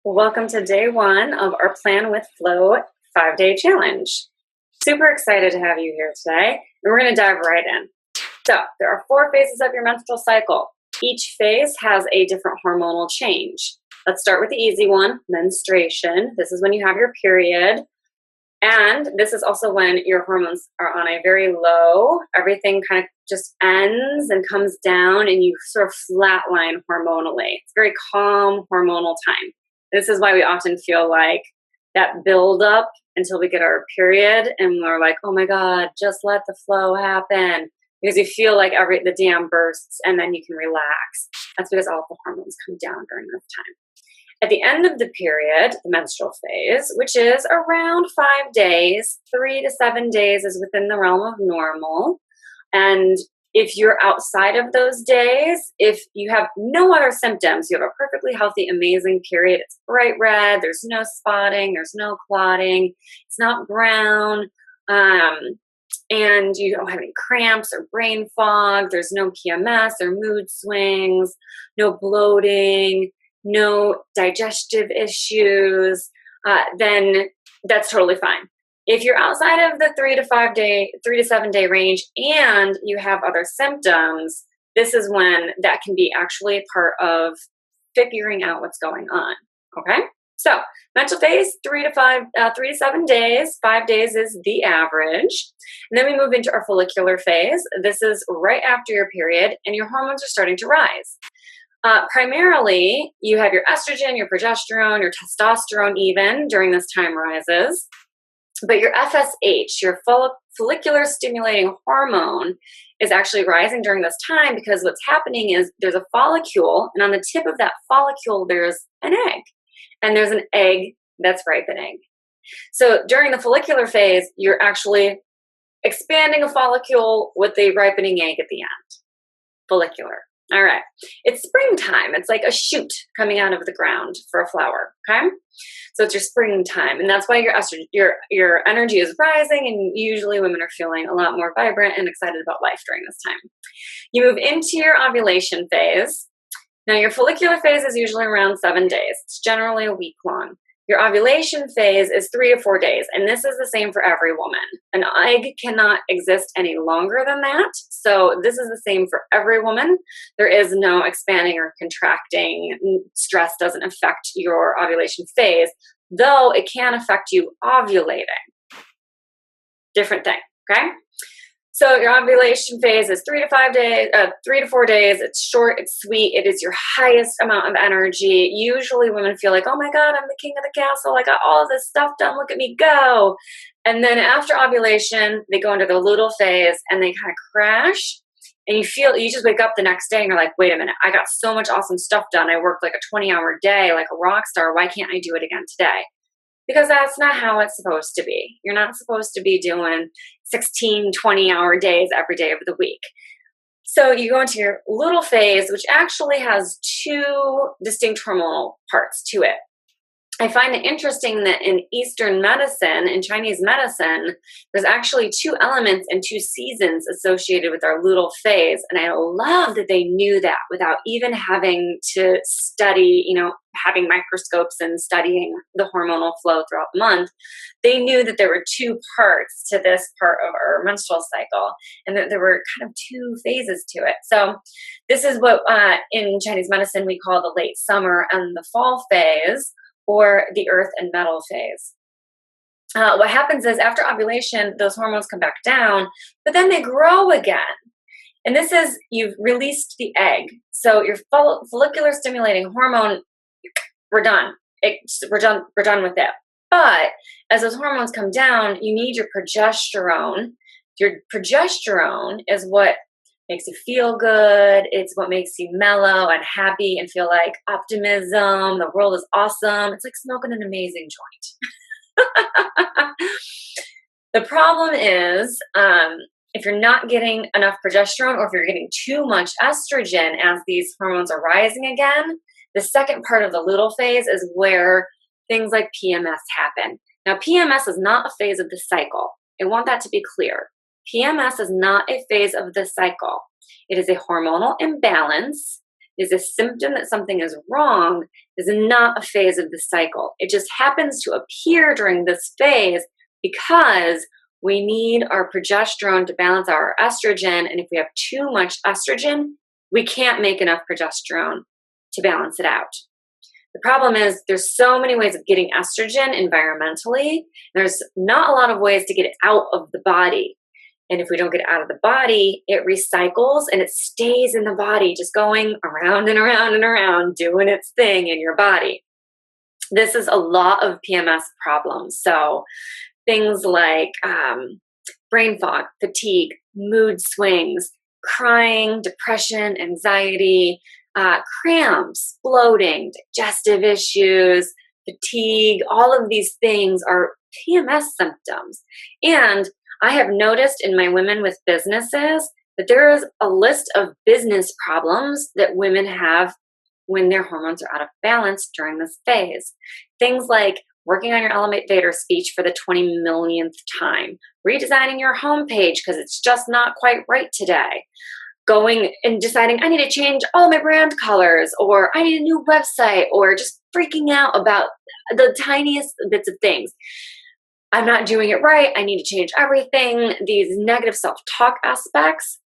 Welcome to day one of our Plan with Flow 5-day challenge. Super excited to have you here today, and we're going to dive right in. So, there are 4 phases of your menstrual cycle. Each phase has a different hormonal change. Let's start with the easy one, menstruation. This is when you have your period, and this is also when your hormones are on a very low. Everything kind of just ends and comes down, and you sort of flatline hormonally. It's a very calm hormonal time. This is why we often feel like that build up until we get our period and we're like, oh my God, just let the flow happen. Because you feel like the dam bursts and then you can relax. That's because all of the hormones come down during this time. At the end of the period, the menstrual phase, which is around 5 days, 3 to 7 days is within the realm of normal. And if you're outside of those days, if you have no other symptoms, you have a perfectly healthy, amazing period, it's bright red, there's no spotting, there's no clotting, it's not brown, and you don't have any cramps or brain fog, there's no PMS or mood swings, no bloating, no digestive issues, then that's totally fine. If you're outside of the 3 to 7 day range and you have other symptoms, this is when that can be actually part of figuring out what's going on. Okay? So, menstrual phase, 3 to 7 days. 5 days is the average. And then we move into our follicular phase. This is right after your period and your hormones are starting to rise. Primarily, you have your estrogen, your progesterone, your testosterone even during this time rises. But your FSH, your follicular stimulating hormone, is actually rising during this time because what's happening is there's a follicle, and on the tip of that follicle, there's an egg. And there's an egg that's ripening. So during the follicular phase, you're actually expanding a follicle with a ripening egg at the end. Follicular. All right. It's springtime. It's like a shoot coming out of the ground for a flower. Okay. So it's your springtime. And that's why your estrogen, your energy is rising. And usually women are feeling a lot more vibrant and excited about life during this time. You move into your ovulation phase. Now your follicular phase is usually around 7 days. It's generally a week long. Your ovulation phase is 3 to 4 days, and this is the same for every woman. An egg cannot exist any longer than that, so this is the same for every woman. There is no expanding or contracting. Stress doesn't affect your ovulation phase, though it can affect you ovulating. Different thing, okay? So your ovulation phase is 3 to 4 days. It's short, it's sweet. It is your highest amount of energy. Usually women feel like, oh my God, I'm the king of the castle. I got all this stuff done. Look at me go. And then after ovulation, they go into the luteal phase and they kind of crash. And you just wake up the next day and you're like, wait a minute, I got so much awesome stuff done. I worked like a 20-hour day like a rock star. Why can't I do it again today? Because that's not how it's supposed to be. You're not supposed to be doing 16, 20-hour days every day of the week. So you go into your luteal phase, which actually has 2 distinct hormonal parts to it. I find it interesting that in Eastern medicine, in Chinese medicine, there's actually 2 elements and 2 seasons associated with our luteal phase. And I love that they knew that without even having to study, having microscopes and studying the hormonal flow throughout the month. They knew that there were 2 parts to this part of our menstrual cycle and that there were kind of 2 phases to it. So this is what in Chinese medicine we call the late summer and the fall phase, or the earth and metal phase. What happens is after ovulation, those hormones come back down, but then they grow again. And this is, you've released the egg. So your follicular stimulating hormone, we're done. We're done with it. But as those hormones come down, you need your progesterone. Your progesterone is what makes you feel good. It's what makes you mellow and happy and feel like optimism. The world is awesome. It's like smoking an amazing joint. The problem is if you're not getting enough progesterone or if you're getting too much estrogen as these hormones are rising again, the second part of the luteal phase is where things like PMS happen. Now, PMS is not a phase of the cycle. I want that to be clear. PMS is not a phase of the cycle. It is a hormonal imbalance is a symptom that something is wrong, is not a phase of the cycle. It just happens to appear during this phase because we need our progesterone to balance our estrogen. And if we have too much estrogen, we can't make enough progesterone to balance it out. The problem is there's so many ways of getting estrogen environmentally. There's not a lot of ways to get it out of the body. And if we don't get it out of the body, it recycles and it stays in the body, just going around and around and around, doing its thing in your body. This is a lot of PMS problems. So things like brain fog, fatigue, mood swings, crying, depression, anxiety, cramps, bloating, digestive issues, fatigue, all of these things are PMS symptoms. And I have noticed in my women with businesses that there is a list of business problems that women have when their hormones are out of balance during this phase. Things like working on your elevator speech for the 20 millionth time, redesigning your homepage because it's just not quite right today, going and deciding I need to change all my brand colors, or I need a new website, or just freaking out about the tiniest bits of things. I'm not doing it right. I need to change everything. These negative self-talk aspects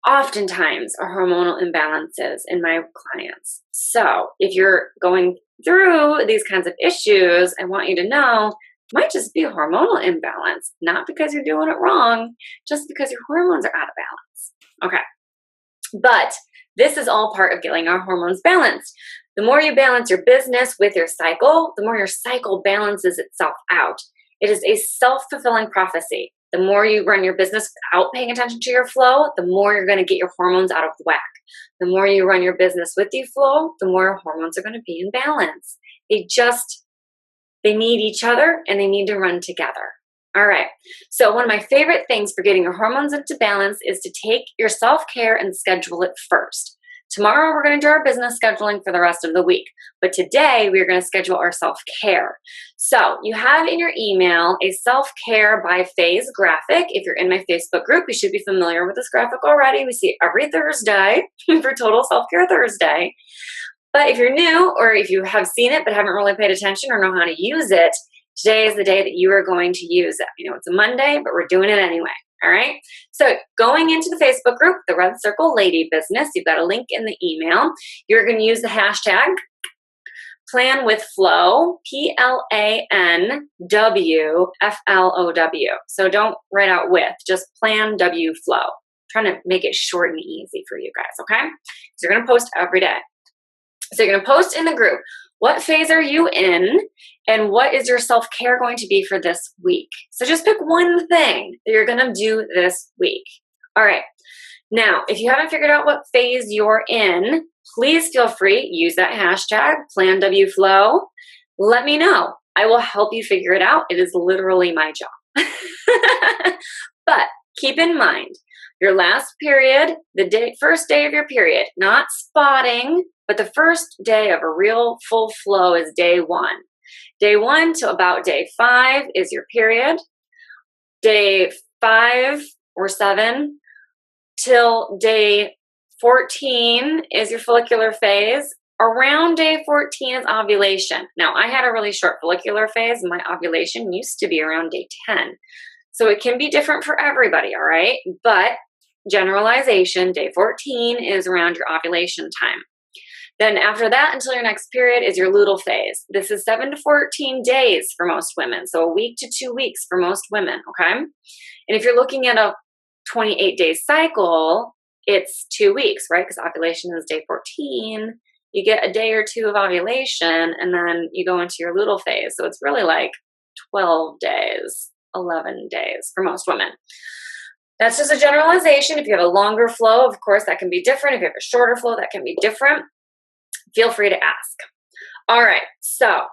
oftentimes are hormonal imbalances in my clients. So if you're going through these kinds of issues, I want you to know it might just be a hormonal imbalance, not because you're doing it wrong, just because your hormones are out of balance. Okay. But this is all part of getting our hormones balanced. The more you balance your business with your cycle, the more your cycle balances itself out. It is a self-fulfilling prophecy. The more you run your business without paying attention to your flow, the more you're going to get your hormones out of whack. The more you run your business with your flow, the more hormones are going to be in balance. They need each other and they need to run together. All right. So one of my favorite things for getting your hormones into balance is to take your self-care and schedule it first. Tomorrow, we're going to do our business scheduling for the rest of the week. But today, we're going to schedule our self-care. So you have in your email a self-care by phase graphic. If you're in my Facebook group, you should be familiar with this graphic already. We see it every Thursday for Total Self-Care Thursday. But if you're new, or if you have seen it but haven't really paid attention or know how to use it, today is the day that you are going to use it. You know, it's a Monday, but we're doing it anyway. All right. So going into the Facebook group, the Red Circle Lady Business, you've got a link in the email. You're going to use the hashtag Plan with Flow, PLANWFLOW. So don't write out with, just Plan W Flow. I'm trying to make it short and easy for you guys. Okay. So you're going to post every day. So you're going to post in the group. What phase are you in? And what is your self-care going to be for this week? So just pick one thing that you're going to do this week. All right. Now, if you haven't figured out what phase you're in, please feel free, use that hashtag, PlanWFlow. Let me know. I will help you figure it out. It is literally my job. But keep in mind, your last period, first day of your period, not spotting, but the first day of a real full flow is day 1. Day 1 to about day 5 is your period. Day 5 or 7 till day 14 is your follicular phase. Around day 14 is ovulation. Now, I had a really short follicular phase. My ovulation used to be around day 10. So it can be different for everybody, all right? But generalization, day 14 is around your ovulation time. Then after that, until your next period, is your luteal phase. This is 7 to 14 days for most women. So a week to 2 weeks for most women, okay? And if you're looking at a 28-day cycle, it's 2 weeks, right? Because ovulation is day 14. You get a day or two of ovulation, and then you go into your luteal phase. So it's really like 12 days, 11 days for most women. That's just a generalization. If you have a longer flow, of course, that can be different. If you have a shorter flow, that can be different. Feel free to ask. All right, so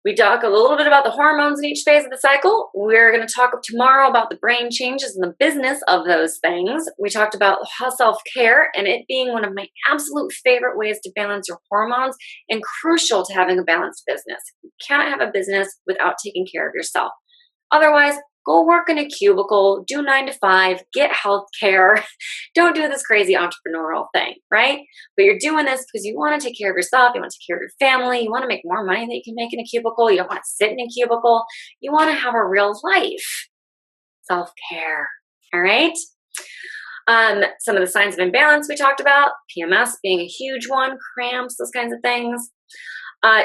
we talk a little bit about the hormones in each phase of the cycle. We're going to talk tomorrow about the brain changes and the business of those things. We talked about self-care and it being one of my absolute favorite ways to balance your hormones and crucial to having a balanced business. You can't have a business without taking care of yourself. Otherwise, Go work in a cubicle, do 9 to 5, get health care. Don't do this crazy entrepreneurial thing, right? But you're doing this because you want to take care of yourself, you want to take care of your family, you want to make more money than you can make in a cubicle, you don't want to sit in a cubicle, you want to have a real life. Self-care, all right? Some of the signs of imbalance we talked about, PMS being a huge one, cramps, those kinds of things.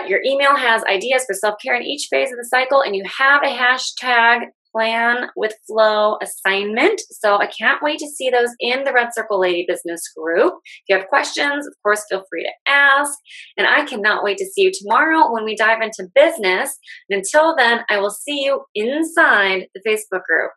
Your email has ideas for self-care in each phase of the cycle, and you have a hashtag Plan with Flow assignment. So I can't wait to see those in the Red Circle Lady Business group. If you have questions, of course, feel free to ask. And I cannot wait to see you tomorrow when we dive into business. And until then, I will see you inside the Facebook group.